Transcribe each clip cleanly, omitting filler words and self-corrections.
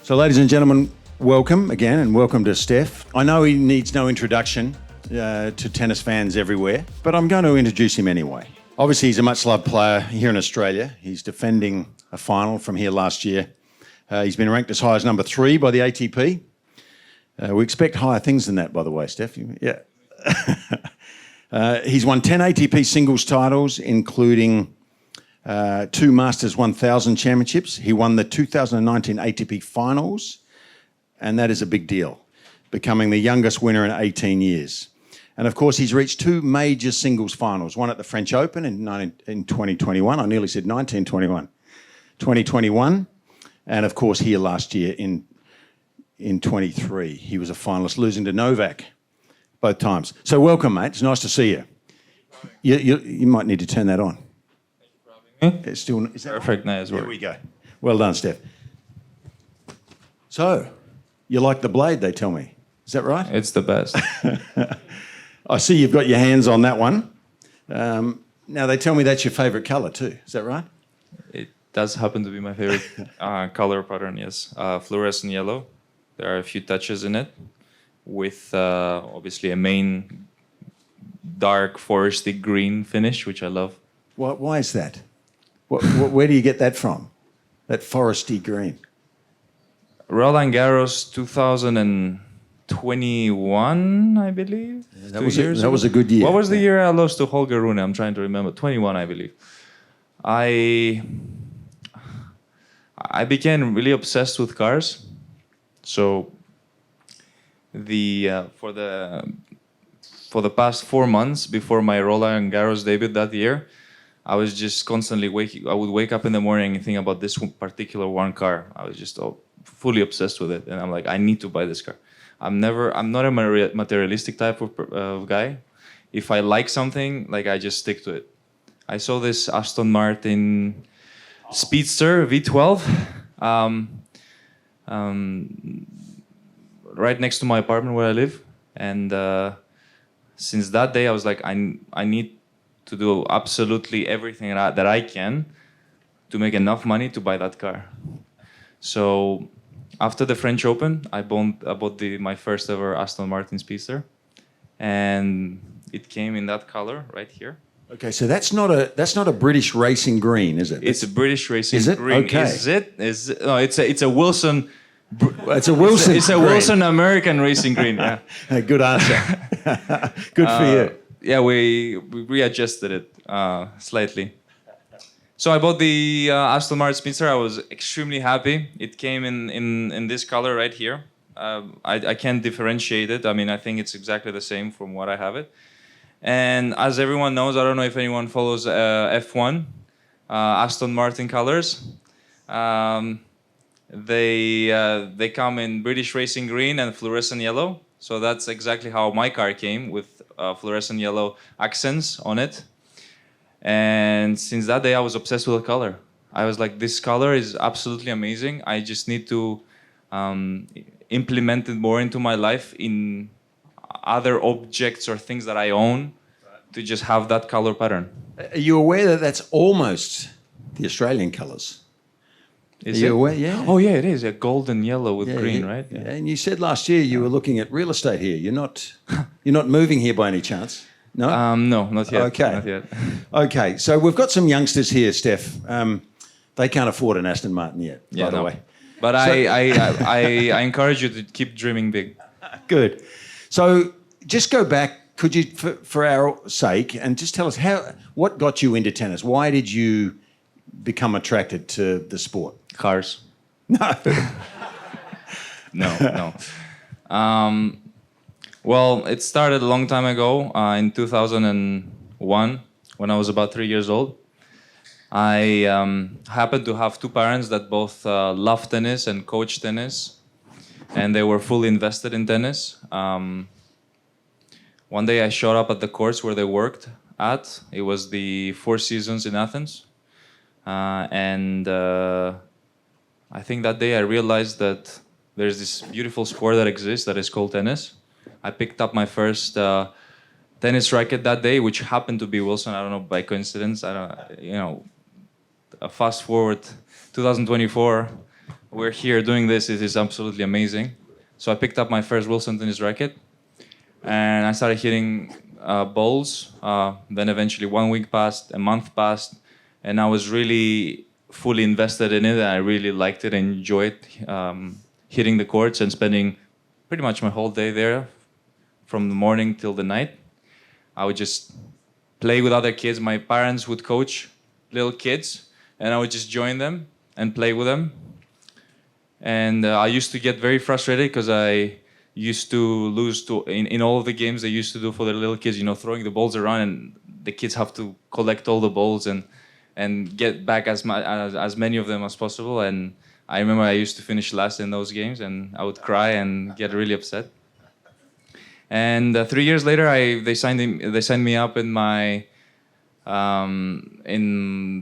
So, ladies and gentlemen, welcome again and welcome to Steph. I know he needs no introduction to tennis fans everywhere, but I'm going to introduce him anyway. Obviously, he's a much-loved player here in Australia. He's defending a final from here last year. He's been ranked as high as number 3 by the ATP. We expect higher things than that, by the way, Steph. Yeah. He's won 10 ATP singles titles, including 2 Masters 1000 championships. He won the 2019 ATP finals, and that is a big deal, becoming the youngest winner in 18 years. And of course, he's reached 2 major singles finals, one at the French Open in 2021. I nearly said 1921. 2021. And of course, here last year in 23. He was a finalist, losing to Novak both times. So welcome, mate. It's nice to see you. You might need to turn that on. It's still, is that perfect? Nice work. There we go. Well done, Steph. So, you like the blade, they tell me. Is that right? It's the best. I see you've got your hands on that one. Now, they tell me that's your favourite colour too. Is that right? It does happen to be my favorite color pattern, yes. Fluorescent yellow. There are a few touches in it with obviously a main dark foresty green finish, which I love. Why is that? Where do you get that from? That foresty green? Roland Garros 2021, I believe. Yeah, that was a good year. What was the year I lost to Holger Rune? I'm trying to remember. 21, I believe. I became really obsessed with cars. So for the past 4 months before my Roland Garros debut that year, I was just constantly I would wake up in the morning and think about this particular one car. I was just fully obsessed with it, and I'm like, I need to buy this car. I'm not a materialistic type of guy. If I like something, like, I just stick to it. I saw this Aston Martin Speedster V12 right next to my apartment where I live, and since that day I was like, I need to do absolutely everything that I can to make enough money to buy that car. So after the French Open, I bought my first ever Aston Martin Speedster, and it came in that color right here. Okay, so that's not a British racing green, is it? It's a British racing is it? green. Okay. Is it? No, it's a Wilson. It's a Wilson. It's a Wilson American racing green. Yeah. Good answer. Good for you. Yeah, we readjusted it slightly. So I bought the Aston Martin Speedster. I was extremely happy. It came in this color right here. I can't differentiate it. I mean, I think it's exactly the same from what I have it. And as everyone knows, I don't know if anyone follows F1, Aston Martin colors. They come in British racing green and fluorescent yellow. So that's exactly how my car came, with fluorescent yellow accents on it. And since that day, I was obsessed with the color. I was like, this color is absolutely amazing. I just need to implement it more into my life in other objects or things that I own, to just have that color pattern. Are you aware that that's almost the Australian colours? Are you aware? Yeah. Oh, yeah, it is. A golden yellow with green, right? Yeah. And you said last year you were looking at real estate here. You're not moving here by any chance? No? No, not yet. Okay. Not yet. Okay, so we've got some youngsters here, Steph. They can't afford an Aston Martin yet, by the way. But I encourage you to keep dreaming big. Good. So just go back, could you, for our sake, and just tell us what got you into tennis? Why did you become attracted to the sport? Cars. No. No. Well, it started a long time ago, in 2001, when I was about 3 years old. I happened to have 2 parents that both loved tennis and coached tennis, and they were fully invested in tennis. One day I showed up at the courts where they worked at. It was the Four Seasons in Athens. And I think that day I realized that there's this beautiful sport that exists that is called tennis. I picked up my first tennis racket that day, which happened to be Wilson. I don't know, by coincidence. Fast forward 2024, we're here doing this. It is absolutely amazing. So I picked up my first Wilson tennis racket, and I started hitting balls. Then eventually 1 week passed, a month passed, and I was really fully invested in it. I really liked it and enjoyed hitting the courts and spending pretty much my whole day there from the morning till the night. I would just play with other kids. My parents would coach little kids, and I would just join them and play with them. And I used to get very frustrated because I used to lose in all of the games they used to do for the little kids, throwing the balls around, and the kids have to collect all the balls and get back as many of them as possible. And I remember I used to finish last in those games, and I would cry and get really upset. And 3 years later, they signed me up in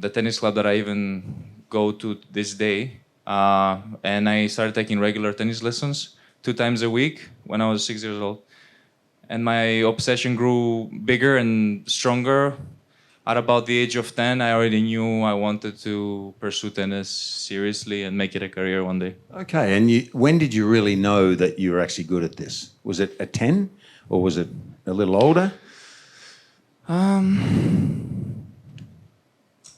the tennis club that I even go to this day. And I started taking regular tennis lessons 2 times a week when I was 6 years old. And my obsession grew bigger and stronger. At about the age of 10, I already knew I wanted to pursue tennis seriously and make it a career one day. Okay, and when did you really know that you were actually good at this? Was it at 10 or was it a little older?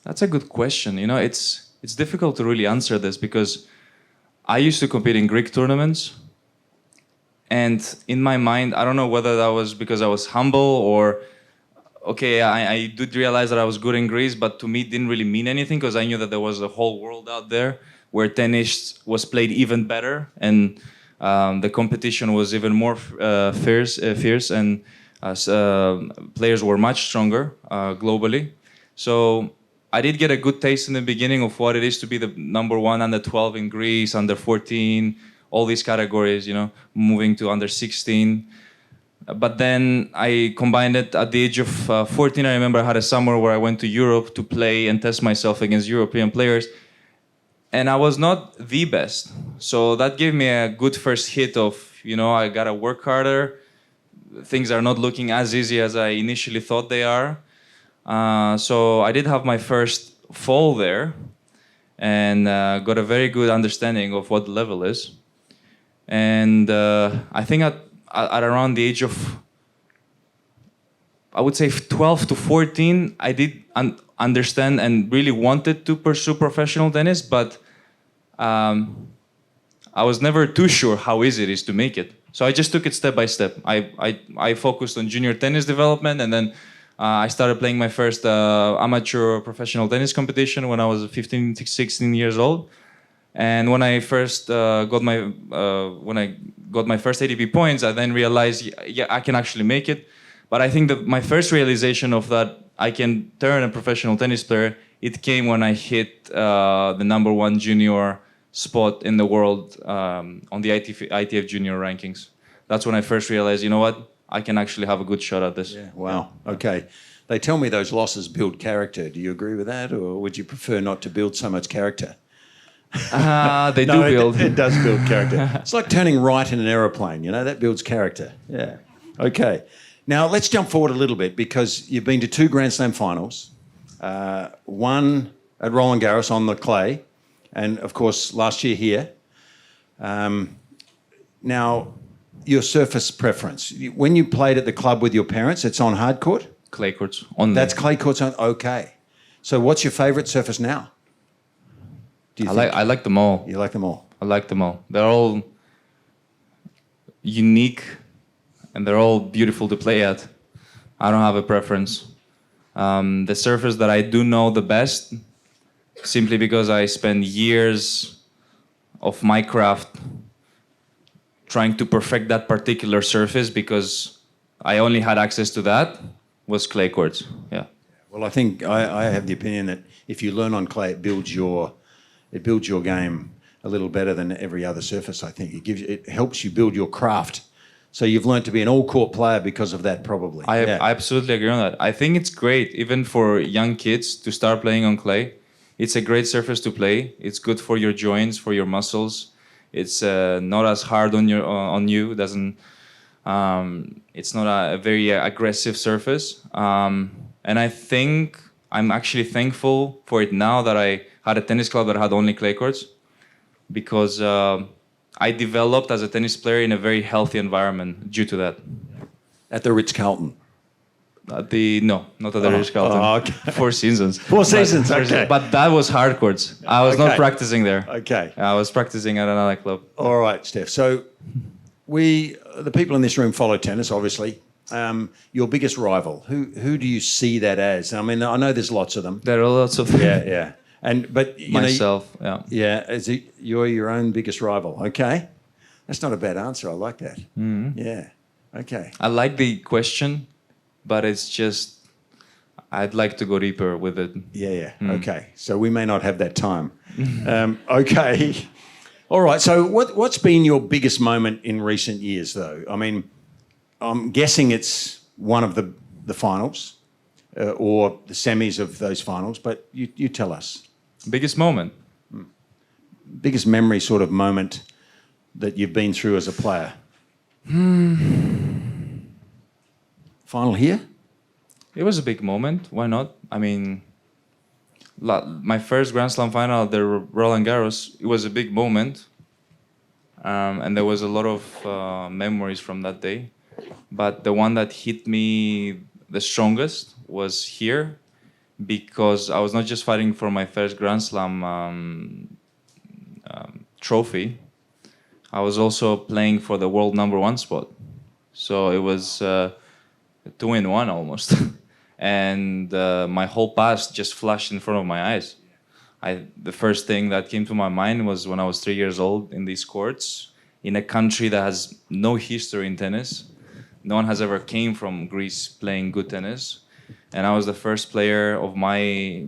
That's a good question. It's difficult to really answer this because I used to compete in Greek tournaments. And in my mind, I don't know whether that was because I was humble or, okay, I did realize that I was good in Greece, but to me it didn't really mean anything because I knew that there was a whole world out there where tennis was played even better and the competition was even more fierce and players were much stronger globally. So I did get a good taste in the beginning of what it is to be the number 1 under 12 in Greece, under 14, all these categories, moving to under 16. But then I combined it at the age of 14. I remember I had a summer where I went to Europe to play and test myself against European players. And I was not the best. So that gave me a good first hit of, I gotta work harder. Things are not looking as easy as I initially thought they are. So I did have my first fall there and got a very good understanding of what the level is. And I think at around the age of, I would say 12 to 14, I did understand and really wanted to pursue professional tennis, but I was never too sure how easy it is to make it. So I just took it step by step. I focused on junior tennis development, and then I started playing my first amateur professional tennis competition when I was 15, 16 years old. And when I first got my first ATP points, I then realized, yeah, I can actually make it. But I think that my first realization of that I can turn a professional tennis player, it came when I hit the number 1 junior spot in the world on the ITF junior rankings. That's when I first realized, you know what, I can actually have a good shot at this. Yeah, wow, okay. They tell me those losses build character. Do you agree with that, or would you prefer not to build so much character? They do build. It does build character. It's like turning right in an aeroplane, that builds character. Yeah. Okay. Now, let's jump forward a little bit because you've been to 2 Grand Slam finals, one at Roland Garros on the clay, and, of course, last year here. Now, your surface preference. When you played at the club with your parents, it's on hard court? Clay courts. Only. That's clay courts on? Okay. So what's your favourite surface now? I like them all. You like them all? I like them all. They're all unique and they're all beautiful to play at. I don't have a preference. The surface that I do know the best, simply because I spent years of my craft trying to perfect that particular surface because I only had access to that, was clay courts. Yeah. Well, I think I have the opinion that if you learn on clay, it builds your game a little better than every other surface. I think it helps you build your craft. So you've learned to be an all-court player because of that, probably. I absolutely agree on that. I think it's great, even for young kids, to start playing on clay. It's a great surface to play. It's good for your joints, for your muscles. It's not as hard on you. It doesn't. It's not a very aggressive surface. And I think I'm actually thankful for it now that I had a tennis club that had only clay courts, because I developed as a tennis player in a very healthy environment due to that. At the Ritz-Carlton? No, not at the Ritz-Carlton. Oh, okay. 4 Seasons. 4 Seasons, okay. But that was hard courts. I was not practicing there. Okay. I was practicing at another club. All right, Steph. So the people in this room follow tennis, obviously. Your biggest rival, who do you see that as? I mean, I know there's lots of them. There are lots of them. Yeah. But you myself, know, you're your own biggest rival. Okay, that's not a bad answer. I like that. Mm-hmm. Yeah. Okay. I like the question, but it's just I'd like to go deeper with it. Yeah. Okay. So we may not have that time. Okay. All right. So what's been your biggest moment in recent years, though? I mean, I'm guessing it's one of the finals or the semis of those finals, but you tell us. Biggest moment? Biggest memory sort of moment that you've been through as a player? Final here? It was a big moment. Why not? I mean, my first Grand Slam final at the Roland Garros, it was a big moment. And there was a lot of memories from that day. But the one that hit me the strongest was here, because I was not just fighting for my first Grand Slam trophy. I was also playing for the world #1 spot. So it was 2-in-1 almost. And my whole past just flashed in front of my eyes. The first thing that came to my mind was when I was 3 years old in these courts, in a country that has no history in tennis. No one has ever came from Greece playing good tennis. And I was the first player of my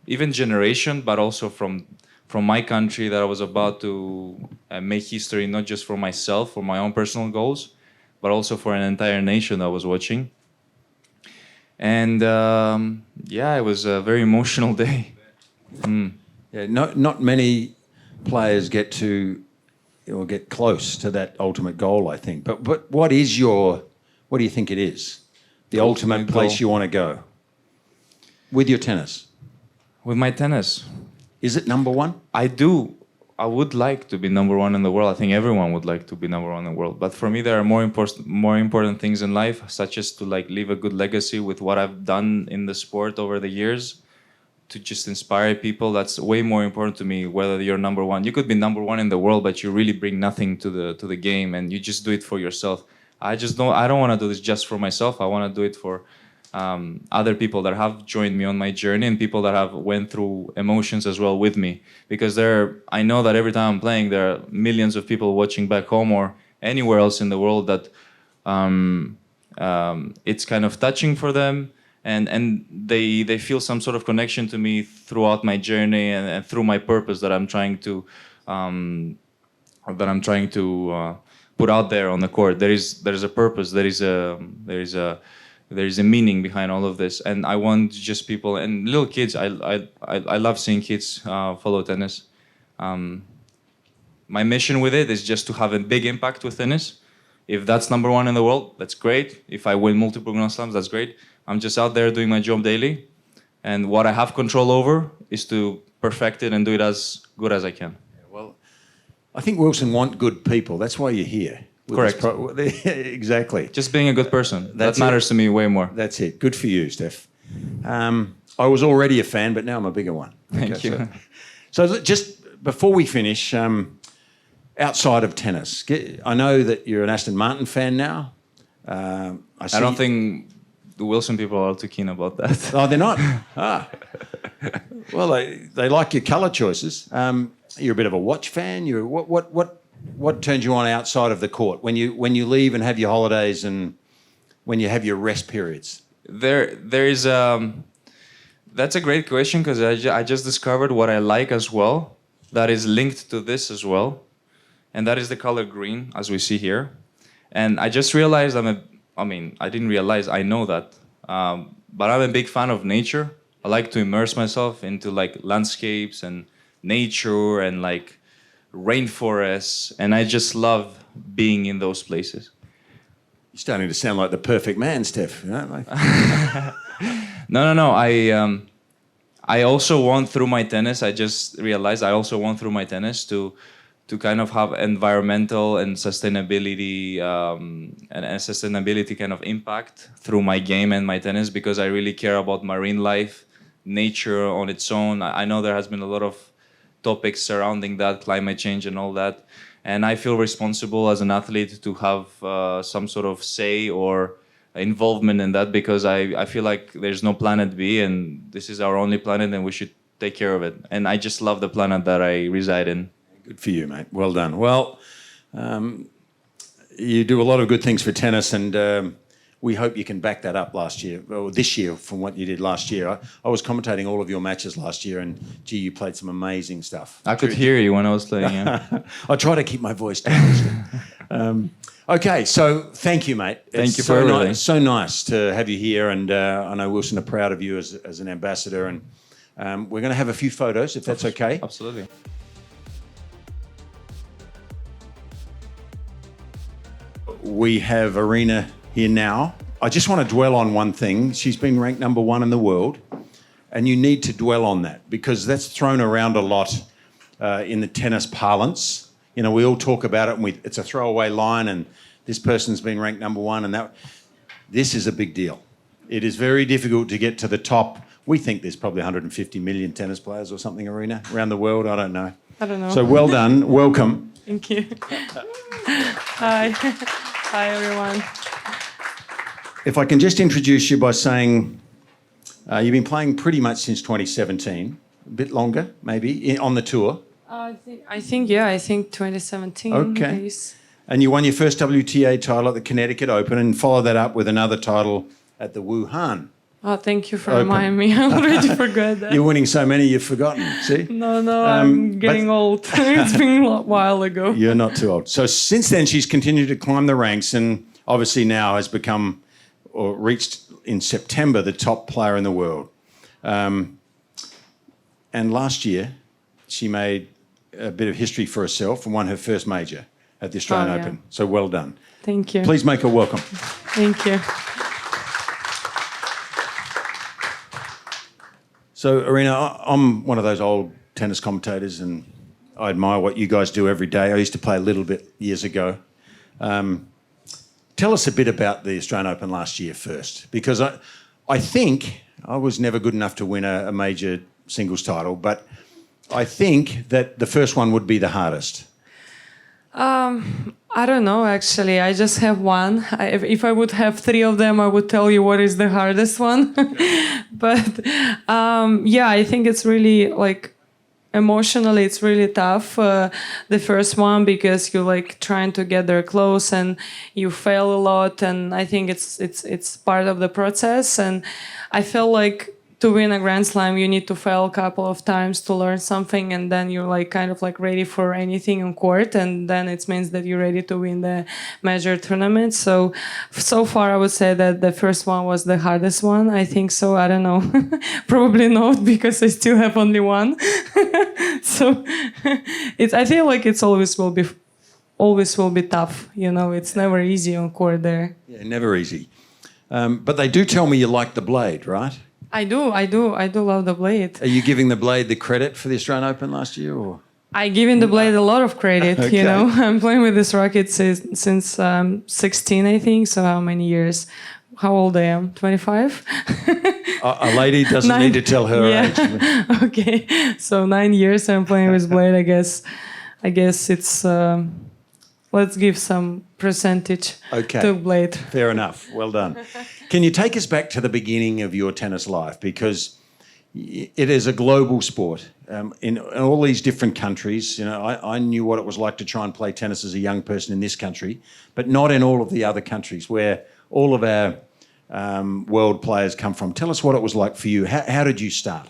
even generation, but also from my country, that I was about to make history, not just for myself, for my own personal goals, but also for an entire nation that was watching. And it was a very emotional day. Yeah, not many players get to or get close to that ultimate goal, I think. But what do you think it is? The ultimate place goal. you want to go with your tennis? With my tennis. Is it #1? I would like to be #1 in the world. I think everyone would like to be #1 in the world. But for me, there are more important things in life, such as to leave a good legacy with what I've done in the sport over the years, to just inspire people. That's way more important to me. Whether you're #1, you could be #1 in the world, but you really bring nothing to the game, and you just do it for yourself. I don't want to do this just for myself. I want to do it for other people that have joined me on my journey, and people that have went through emotions as well with me. Because I know that every time I'm playing, there are millions of people watching back home or anywhere else in the world that it's kind of touching for them, and they feel some sort of connection to me throughout my journey and through my purpose that I'm trying to put out there on the court. There is a purpose. There is a meaning behind all of this, and I want just people and little kids. I love seeing kids follow tennis. My mission with it is just to have a big impact with tennis. If that's #1 in the world, that's great. If I win multiple Grand Slams, that's great. I'm just out there doing my job daily, and what I have control over is to perfect it and do it as good as I can. Well, I think Wilson want good people. That's why you're here. Correct. Exactly. Just being a good person. That matters to me way more. That's it. Good for you, Steph. I was already a fan, but now I'm a bigger one. Thank you. So just before we finish, outside of tennis, I know that you're an Aston Martin fan now. I don't think the Wilson people are too keen about that. Oh, they're not? Well, they like your colour choices. You're a bit of a watch fan. What turns you on outside of the court when you leave and have your holidays and when you have your rest periods? There is that's a great question, because I just discovered what I like as well. That is linked to this as well, and that is the color green, as we see here. And I just realized I didn't realize, I know that, but I'm a big fan of nature. I like to immerse myself into landscapes and nature and rainforests, and I just love being in those places. You're starting to sound like the perfect man, Steph. You know? No. I also want through my tennis, I just realized I also want through my tennis to kind of have environmental and sustainability and a sustainability kind of impact through my game and my tennis, because I really care about marine life, nature on its own. I know there has been a lot of topics surrounding that, climate change and all that, and I feel responsible as an athlete to have some sort of say or involvement in that, because I feel like there's no planet B, and this is our only planet, and we should take care of it. And I just love the planet that I reside in. Good for you, mate. Well done. Well, you do a lot of good things for tennis, and we hope you can back that up this year from what you did last year. I was commentating all of your matches last year, and gee, you played some amazing stuff. I could hear you when I was playing. Yeah. I try to keep my voice down. Okay, so thank you, mate. Thank you for everything. So nice to have you here, and I know Wilson are proud of you as an ambassador, and we're going to have a few photos, if that's okay. Absolutely. We have Aryna here now. I just want to dwell on one thing. She's been ranked #1 in the world, and you need to dwell on that, because that's thrown around a lot in the tennis parlance. You know, we all talk about it, and it's a throwaway line, and this person's been ranked #1, and this is a big deal. It is very difficult to get to the top. We think there's probably 150 million tennis players or something, Aryna, around the world. I don't know. I don't know. So well done. Welcome. Thank you. Hi. Hi, everyone. If I can just introduce you by saying you've been playing pretty much since 2017, a bit longer maybe, on the tour. I think 2017. Okay. Yes. And you won your first WTA title at the Connecticut Open, and followed that up with another title at the Wuhan. Oh, thank you for reminding me. I already forgot that. You're winning so many you've forgotten, see? No, I'm getting old. It's been a while ago. You're not too old. So since then, she's continued to climb the ranks, and obviously now has become, or reached in September, the top player in the world. And last year, she made a bit of history for herself and won her first major at the Australian Open. So well done. Thank you. Please make her welcome. Thank you. So, Aryna, I'm one of those old tennis commentators, and I admire what you guys do every day. I used to play a little bit years ago. Tell us a bit about the Australian Open last year first, because I think I was never good enough to win a major singles title, but I think that the first one would be the hardest. I don't know, actually. I just have one. If I would have 3 of them, I would tell you what is the hardest one. But I think it's really, like, emotionally, it's really tough, the first one, because you're, like, trying to get there close and you fail a lot. And I think it's part of the process. And I feel like to win a Grand Slam, you need to fail a couple of times to learn something, and then you're like kind of like ready for anything on court, and then it means that you're ready to win the major tournament. So far, I would say that the first one was the hardest one. I think so. I don't know. Probably not, because I still have only one. So I feel like it's always will be tough. You know, it's never easy on court there. Yeah, never easy. But they do tell me you like the blade, right? I do love the blade. Are you giving the blade the credit for the Australian Open last year, or? I giving the blade a lot of credit. Okay. You know, I'm playing with this racket since 16, I think. So how many years? How old I am? 25. A lady doesn't need to tell her age. Okay, so 9 years I'm playing with blade. I guess it's. Let's give some percentage to blade. Fair enough. Well done. Can you take us back to the beginning of your tennis life? Because it is a global sport. In all these different countries, you know, I knew what it was like to try and play tennis as a young person in this country, but not in all of the other countries where all of our world players come from. Tell us what it was like for you. How did you start?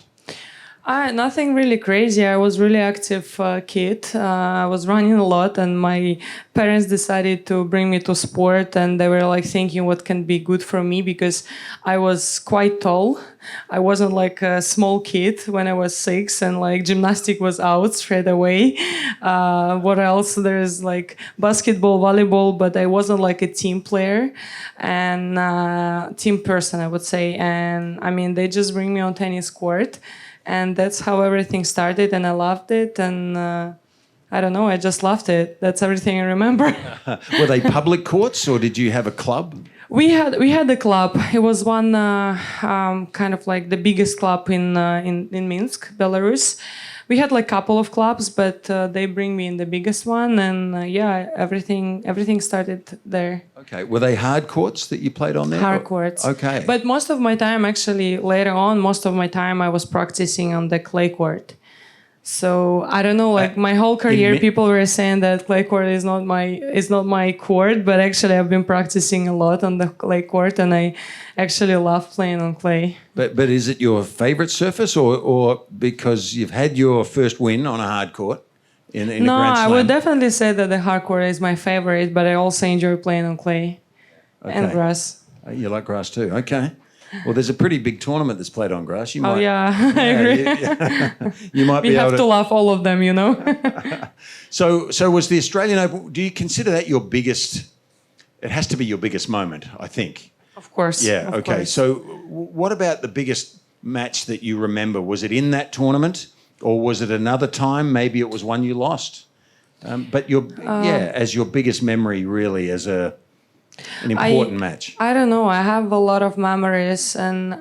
Nothing really crazy. I was really active kid. I was running a lot, and my parents decided to bring me to sport, and they were like thinking what can be good for me, because I was quite tall. I wasn't like a small kid when I was 6, and like gymnastic was out straight away. What else? There's like basketball, volleyball, but I wasn't like a team player and team person, I would say. And I mean, they just bring me on tennis court. and that's how everything started, and I loved it, and I don't know, I just loved it. That's everything I remember. Were they public courts or did you have a club? We had a club. It was one kind of like the biggest club in Minsk, Belarus. We had like a couple of clubs, but they bring me in the biggest one, and everything started there. Okay. Were they hard courts that you played on there? Hard courts. Okay. But most of my time, actually, later on, I was practicing on the clay court. So I don't know, like my whole career, people were saying that clay court is not my court, but actually I've been practicing a lot on the clay court, and I actually love playing on clay. But is it your favourite surface, or because you've had your first win on a hard court in a Grand Slam? I would definitely say that the hard court is my favorite, but I also enjoy playing on clay and grass. You like grass too, okay. Well, there's a pretty big tournament that's played on grass. You might, I agree. You might be able to... We have to love all of them, you know. So was the Australian Open, do you consider that your biggest... It has to be your biggest moment, I think. Of course. Yeah, okay. Course. So what about the biggest match that you remember? Was it in that tournament, or was it another time? Maybe it was one you lost. But as your biggest memory, really, as an important match. I don't know. I have a lot of memories, and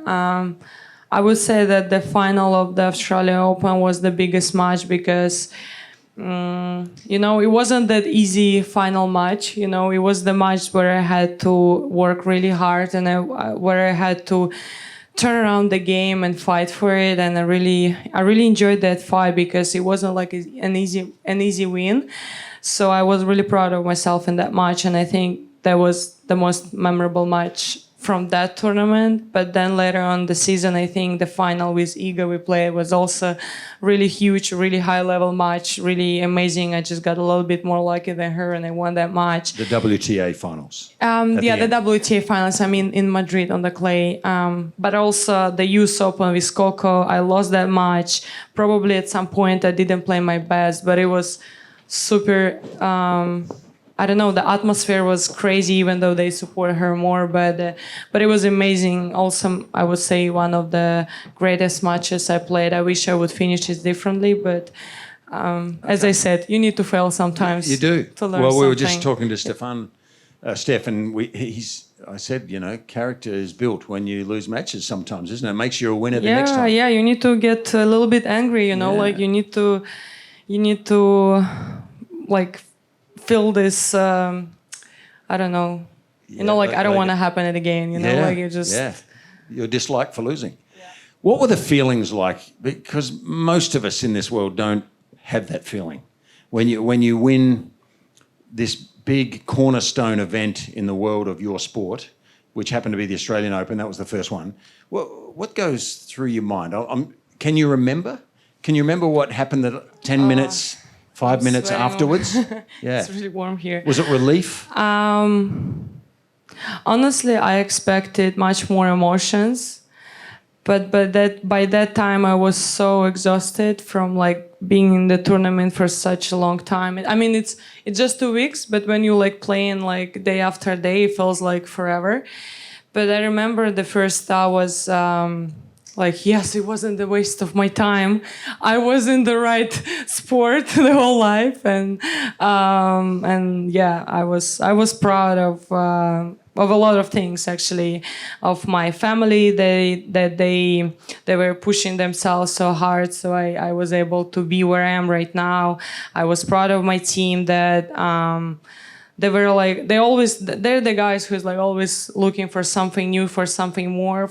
I would say that the final of the Australian Open was the biggest match because, it wasn't that easy final match. It was the match where I had to work really hard, and where I had to turn around the game and fight for it. And I really enjoyed that fight because it wasn't like an easy win. So I was really proud of myself in that match, and I think that was the most memorable match from that tournament. But then later on the season, I think the final with Iga we played was also really huge, really high-level match, really amazing. I just got a little bit more lucky than her, and I won that match. The WTA finals. The WTA finals, in Madrid on the clay. But also the US Open with Coco, I lost that match. Probably at some point I didn't play my best, but it was super... I don't know, the atmosphere was crazy, even though they support her more, but it was amazing. Also, I would say one of the greatest matches I played. I wish I would finish it differently, but as I said, you need to fail sometimes. You do. To learn we were something. just talking to Steph, and I said, character is built when you lose matches sometimes, isn't it? It makes you a winner the next time. Yeah, you need to get a little bit angry, like you need to like feel this, I don't know, I don't want to happen it again, you just... Yeah, your dislike for losing. Yeah. What were the feelings like? Because most of us in this world don't have that feeling. When you win this big cornerstone event in the world of your sport, which happened to be the Australian Open, that was the first one, what goes through your mind? Can you remember? Can you remember what happened at 10 minutes... 5 minutes afterwards? Yeah. It's really warm here. Was it relief? Honestly, I expected much more emotions. But by that time, I was so exhausted from being in the tournament for such a long time. It's just 2 weeks, but when you playing day after day, it feels like forever. But I remember the first thought was... yes, it wasn't the waste of my time. I was in the right sport the whole life, and I was proud of a lot of things actually, of my family. They were pushing themselves so hard, so I was able to be where I am right now. I was proud of my team that. They're the guys who's always looking for something new, for something more,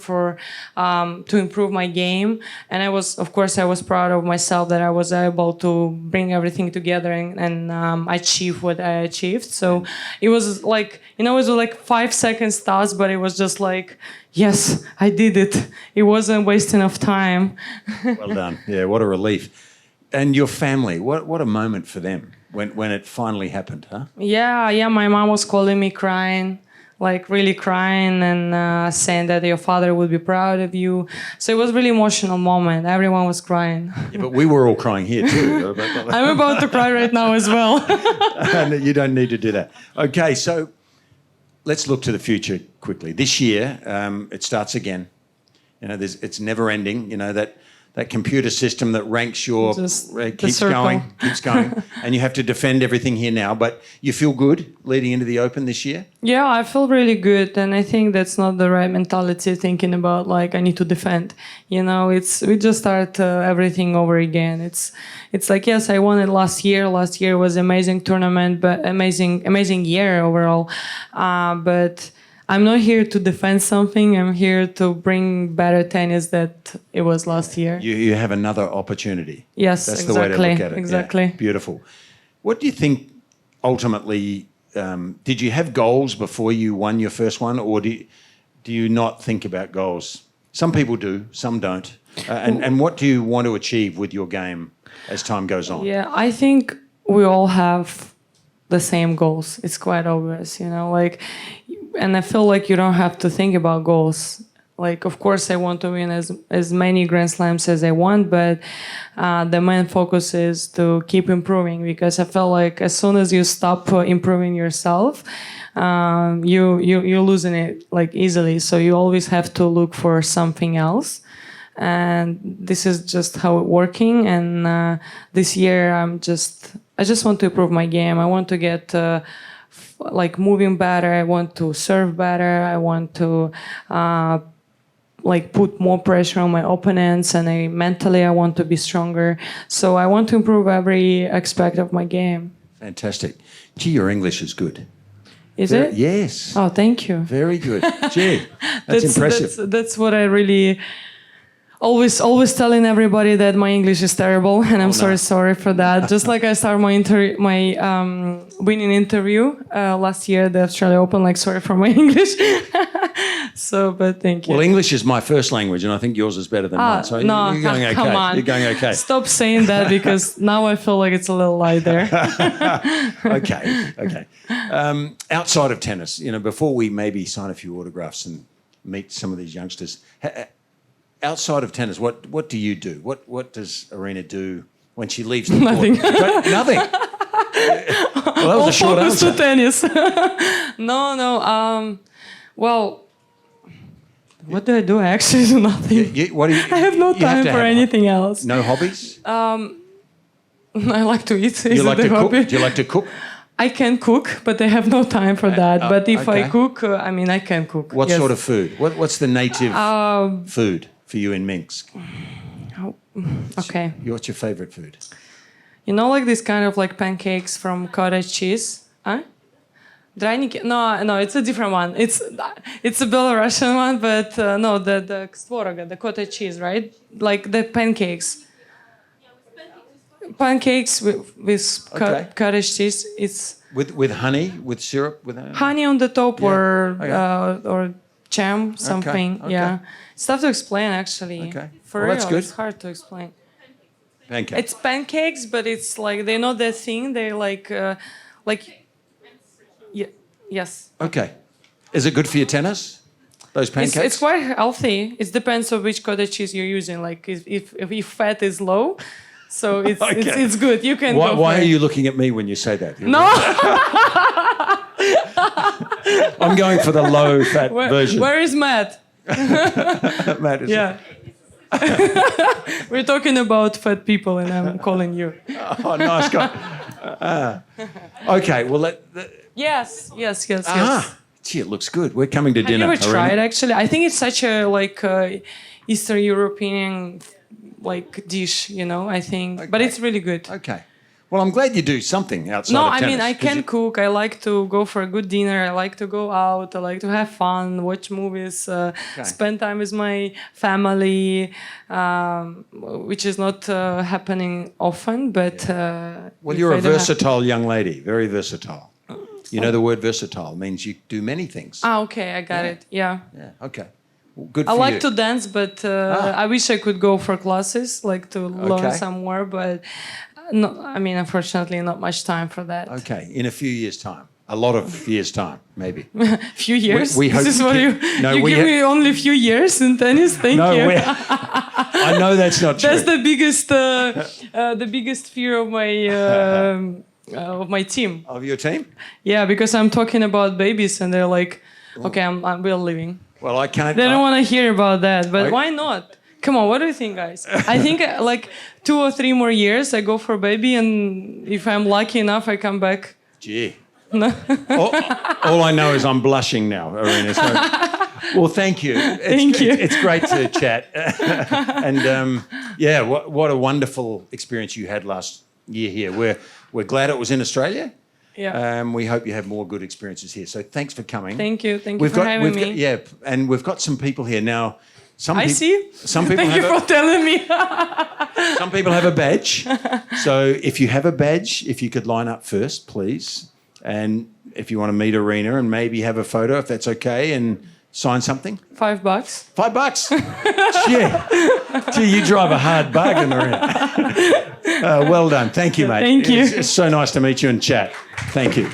to improve my game. And I was proud of myself that I was able to bring everything together and achieve what I achieved. So it was it was 5 seconds thoughts, but it was just yes, I did it. It wasn't wasting of time. Well done. Yeah, what a relief. And your family, what a moment for them. When it finally happened, huh? Yeah, my mom was calling me crying, really crying, and saying that your father would be proud of you. So it was a really emotional moment. Everyone was crying. Yeah, but we were all crying here too. I'm about to cry right now as well. You don't need to do that. Okay, so let's look to the future quickly. This year, it starts again. It's never ending. that computer system that ranks your Just the keeps circle. keeps going, and you have to defend everything here now. But you feel good leading into the Open this year. Yeah, I feel really good, and I think that's not the right mentality. Thinking about like I need to defend, you know, we just start everything over again. It's like, yes, I won it last year. Last year was amazing tournament, but amazing year overall. But I'm not here to defend something. I'm here to bring better tennis that it was last year. You have another opportunity. Yes, that's exactly, the way to look at it. exactly. Yeah, beautiful. What do you think? Ultimately, did you have goals before you won your first one, or do you not think about goals? Some people do, some don't. And what do you want to achieve with your game as time goes on? Yeah, I think we all have the same goals. It's quite obvious, you know, like, and I feel like you don't have to think about goals. Like, of course, I want to win as many Grand Slams as I want, but the main focus is to keep improving, because I feel like as soon as you stop improving yourself, you're losing it like easily. So you always have to look for something else. And this is just how it's working. And this year, I just want to improve my game. I want to get like moving better. I want to serve better. I want to like put more pressure on my opponents, and mentally I want to be stronger. So I want to improve every aspect of my game. Fantastic. Gee, your English is good. Is it? Yes. Oh, thank you. Very good. Gee, that's impressive. That's what I really always telling everybody, that my English is terrible, and I'm sorry for that. Just like I started my winning interview last year at the Australia Open, like sorry for my English. So, but thank you. Well, English is my first language, and I think yours is better than mine. So no, you're going okay. come on. You're going okay. Stop saying that, because now I feel like it's a little lie there. Okay. Outside of tennis, you know, before we maybe sign a few autographs and meet some of these youngsters, outside of tennis, what do you do? What does Aryna do when she leaves the Nothing. court? Nothing. Well, that was a short focus answer. to tennis. No. Well, what do I do? I actually do nothing. I have no time for anything else. No hobbies? I like to eat. You like to cook? Do you like to cook? I can cook, but I have no time for that. But if okay. I cook, I can cook. What yes. sort of food? What's the native food for you in Minsk? Okay. What's your favorite food? You know, like this kind of like pancakes from cottage cheese? Huh? Draniki? No, it's a different one. It's a Belarusian one, but no, the stvoraga, the cottage cheese, right? Like the pancakes. Pancakes with cottage cheese. It's with honey, with syrup, with honey on the top, Yeah. or jam, something. Okay. Yeah, it's tough to explain actually. Okay. For Well, real, that's good. it's hard to explain. pancakes. It's pancakes, but it's like they're not that thin. They're like. Yes. Okay. Is it good for your tennis? Those pancakes? It's quite healthy. It depends on which cottage cheese you're using. Like if fat is low, so it's good. You can. Why are you looking at me when you say that? No. I'm going for the low fat version. Where is Matt? Matt is Yeah. We're talking about fat people, and I'm calling you. Oh, nice guy. Okay. Well, Yes. Gee, it looks good. We're coming to dinner. Have you ever tried? Actually, I think it's such a Eastern European dish. You know, I think, but it's really good. Okay. Well, I'm glad you do something outside of tennis. No, I mean, I can cook. I like to go for a good dinner. I like to go out. I like to have fun, watch movies, spend time with my family, which is not happening often. But well, you're a versatile young lady. Very versatile. You know the word versatile means you do many things. Okay, I got it. Yeah. Yeah. Okay. Well, good for I you. like to dance, but I wish I could go for classes, like to learn some more. But no, I mean, unfortunately, not much time for that. Okay, in a few years' time. A lot of years' time, maybe. Few years? We hope this is what you give me only a few years in tennis? Thank you. I know that's not true. That's the biggest fear of my team. Of your team? Yeah, because I'm talking about babies and they're like, okay, we're leaving. Well, I can't. They don't want to hear about that, but why not? Come on, what do you think, guys? I think like 2 or 3 more years, I go for a baby, and if I'm lucky enough, I come back. Gee. all I know is I'm blushing now, Aryna. So, well, thank you. Thank you. It's great to chat. And yeah, what a wonderful experience you had last year here. We're glad it was in Australia. Yeah. We hope you have more good experiences here. So thanks for coming. Thank you. Thank you for having me. Yeah, and we've got some people here now. I see. Some people Thank you for telling me. some people have a badge. So if you have a badge, if you could line up first, please. And if you want to meet Aryna and maybe have a photo, if that's okay, and sign something. $5. $5? Gee, you drive a hard bargain, Aryna. Well done. Thank you, mate. Thank you. It's so nice to meet you and chat. Thank you.